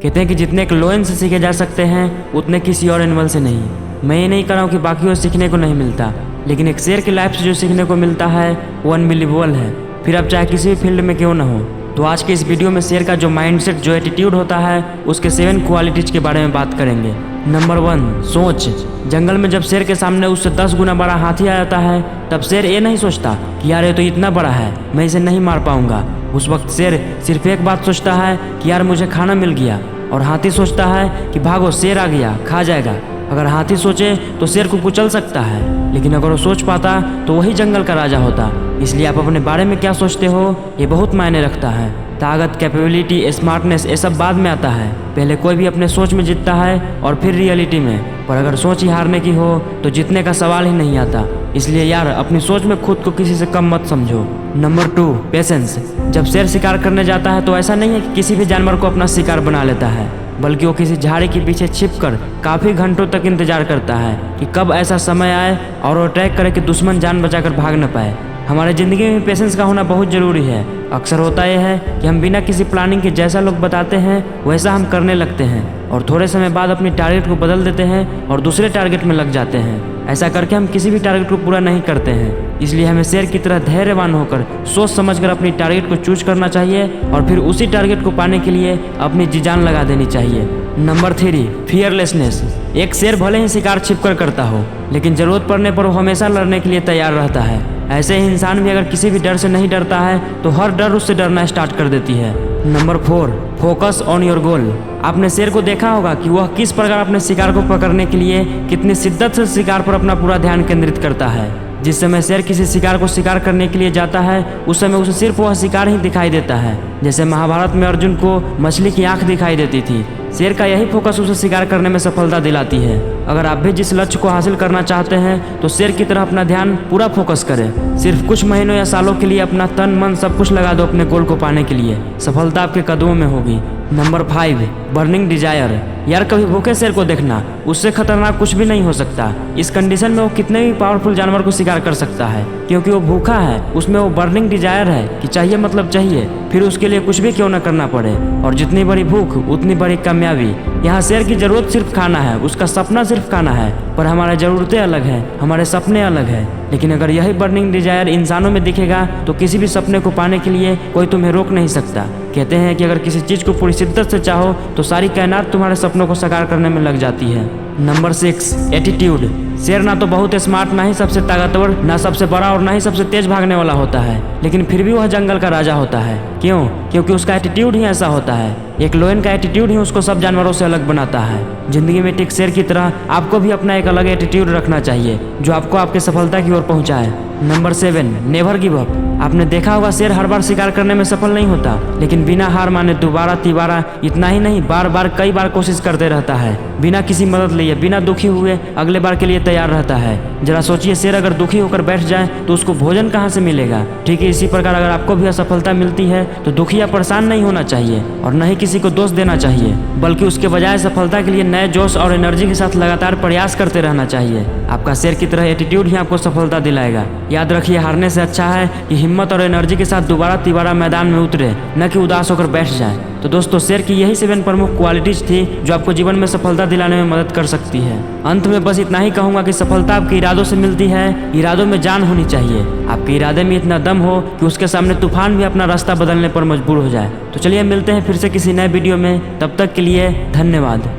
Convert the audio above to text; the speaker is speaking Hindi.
कहते हैं कि जितने एक लोयन से सीखे जा सकते हैं उतने किसी और एनिमल से नहीं। मैं ये नहीं कर रहा हूँ कि बाकी सीखने को नहीं मिलता, लेकिन एक शेर की लाइफ से जो सीखने को मिलता है वो अनबिलीवेबल है, फिर आप चाहे किसी भी फील्ड में क्यों ना हो। तो आज के इस वीडियो में शेर का जो माइंडसेट, जो एटीट्यूड होता है, उसके 7 क्वालिटीज के बारे में बात करेंगे। नंबर 1, सोच। जंगल में जब शेर के सामने उससे 10 गुना बड़ा हाथी आ जाता है, तब शेर ये नहीं सोचता कि यार ये तो इतना बड़ा है, मैं इसे नहीं मार पाऊंगा। उस वक्त शेर सिर्फ एक बात सोचता है कि यार मुझे खाना मिल गया, और हाथी सोचता है कि भागो शेर आ गया, खा जाएगा। अगर हाथी सोचे तो शेर को कुचल सकता है, लेकिन अगर वो सोच पाता तो वही जंगल का राजा होता। इसलिए आप अपने बारे में क्या सोचते हो ये बहुत मायने रखता है। ताकत, कैपेबिलिटी, स्मार्टनेस ये सब बाद में आता है। पहले कोई भी अपने सोच में जीतता है और फिर रियलिटी में। पर अगर सोच ही हारने की हो तो जीतने का सवाल ही नहीं आता। इसलिए यार अपनी सोच में खुद को किसी से कम मत समझो। Number 2, patience. जब शेर शिकार करने जाता है तो ऐसा नहीं है कि किसी भी जानवर को अपना शिकार बना लेता है, बल्कि वो किसी झाड़ी के पीछे छिपकर काफी घंटों तक इंतजार करता है कि कब ऐसा समय आए और वो अटैक करे कि दुश्मन जान बचाकर भाग न पाए। हमारे ज़िंदगी में पेशेंस का होना बहुत ज़रूरी है। अक्सर होता यह है कि हम बिना किसी प्लानिंग के जैसा लोग बताते हैं वैसा हम करने लगते हैं, और थोड़े समय बाद अपनी टारगेट को बदल देते हैं और दूसरे टारगेट में लग जाते हैं। ऐसा करके हम किसी भी टारगेट को पूरा नहीं करते हैं। इसलिए हमें शेर की तरह धैर्यवान होकर सोच समझकर अपनी टारगेट को चूज करना चाहिए, और फिर उसी टारगेट को पाने के लिए अपनी जी जान लगा देनी चाहिए। Number 3, fearlessness. एक शेर भले ही शिकार छिपकर करता हो, लेकिन जरूरत पड़ने पर वो हमेशा लड़ने के लिए तैयार रहता है। ऐसे ही इंसान भी अगर किसी भी डर से नहीं डरता है तो हर डर उससे डरना स्टार्ट कर देती है। Number 4, focus on your goal. आपने शेर को देखा होगा कि वह किस प्रकार अपने शिकार को पकड़ने के लिए कितनी शिद्दत से शिकार पर अपना पूरा ध्यान केंद्रित करता है। जिस समय शेर किसी शिकार को शिकार करने के लिए जाता है उस समय उसे सिर्फ वह शिकार ही दिखाई देता है। जैसे महाभारत में अर्जुन को मछली की आंख दिखाई देती थी। शेर का यही फोकस उसे शिकार करने में सफलता दिलाती है। अगर आप भी जिस लक्ष्य को हासिल करना चाहते हैं तो शेर की तरह अपना ध्यान पूरा फोकस करें। सिर्फ कुछ महीनों या सालों के लिए अपना तन मन सब कुछ लगा दो अपने गोल को पाने के लिए। सफलता आपके कदमों में होगी। Number 5, burning desire. यार कभी भूखे शेर को देखना, उससे खतरनाक कुछ भी नहीं हो सकता। इस कंडीशन में वो कितने भी पावरफुल जानवर को शिकार कर सकता है, क्योंकि वो भूखा है। उसमें वो बर्निंग डिजायर है कि चाहिए मतलब चाहिए, फिर उसके लिए कुछ भी क्यों ना करना पड़े। और जितनी बड़ी भूख उतनी बड़ी कामयाबी। यहाँ शेर की जरूरत सिर्फ खाना है, उसका सपना सिर्फ खाना है। पर हमारे जरूरतें अलग है, हमारे सपने अलग है। लेकिन अगर यही बर्निंग डिजायर इंसानों में दिखेगा तो किसी भी सपने को पाने के लिए कोई तुम्हें रोक नहीं सकता। कहते हैं कि अगर किसी चीज को पूरी शिद्दत से चाहो तो सारी कायनात तुम्हारे सपनों को साकार करने में लग जाती है। Number 6, attitude. शेर ना तो बहुत स्मार्ट, ना ही सबसे ताकतवर, ना सबसे बड़ा और ना ही सबसे तेज भागने वाला होता है, लेकिन फिर भी वह जंगल का राजा होता है। क्यों? क्योंकि उसका एटीट्यूड ही ऐसा होता है। एक लोयन का एटीट्यूड ही उसको सब जानवरों से अलग बनाता है। जिंदगी में ठीक शेर की तरह आपको भी अपना एक अलग एटीट्यूड रखना चाहिए जो आपको आपके सफलता की ओर पहुंचाए। Number 7, never give up. आपने देखा होगा शेर हर बार शिकार करने में सफल नहीं होता, लेकिन बिना हार माने दोबारा तिबारा, इतना ही नहीं बार बार कई बार कोशिश करते रहता है। बिना किसी मदद लिए, बिना दुखी हुए अगले बार के लिए तैयार रहता है। जरा सोचिए, शेर अगर दुखी होकर बैठ जाए तो उसको भोजन कहाँ से मिलेगा। ठीक है, इसी प्रकार अगर आपको भी असफलता मिलती है तो दुखी या परेशान नहीं होना चाहिए और न ही किसी को दोष देना चाहिए, बल्कि उसके बजाय सफलता के लिए नए जोश और एनर्जी के साथ लगातार प्रयास करते रहना चाहिए। आपका शेर की तरह एटीट्यूड ही आपको सफलता दिलाएगा। याद रखिए, हारने से अच्छा है कि हिम्मत और एनर्जी के साथ दोबारा तिबारा मैदान में उतरे, न कि उदास होकर बैठ जाए। तो दोस्तों, शेर की यही 7 प्रमुख क्वालिटीज थी जो आपको जीवन में सफलता दिलाने में मदद कर सकती है। अंत में बस इतना ही कहूंगा कि सफलता आपके इरादों से मिलती है, इरादों में जान होनी चाहिए। आपके इरादे में इतना दम हो कि उसके सामने तूफान भी अपना रास्ता बदलने पर मजबूर हो जाए। तो चलिए मिलते हैं फिर से किसी नए वीडियो में, तब तक के लिए धन्यवाद।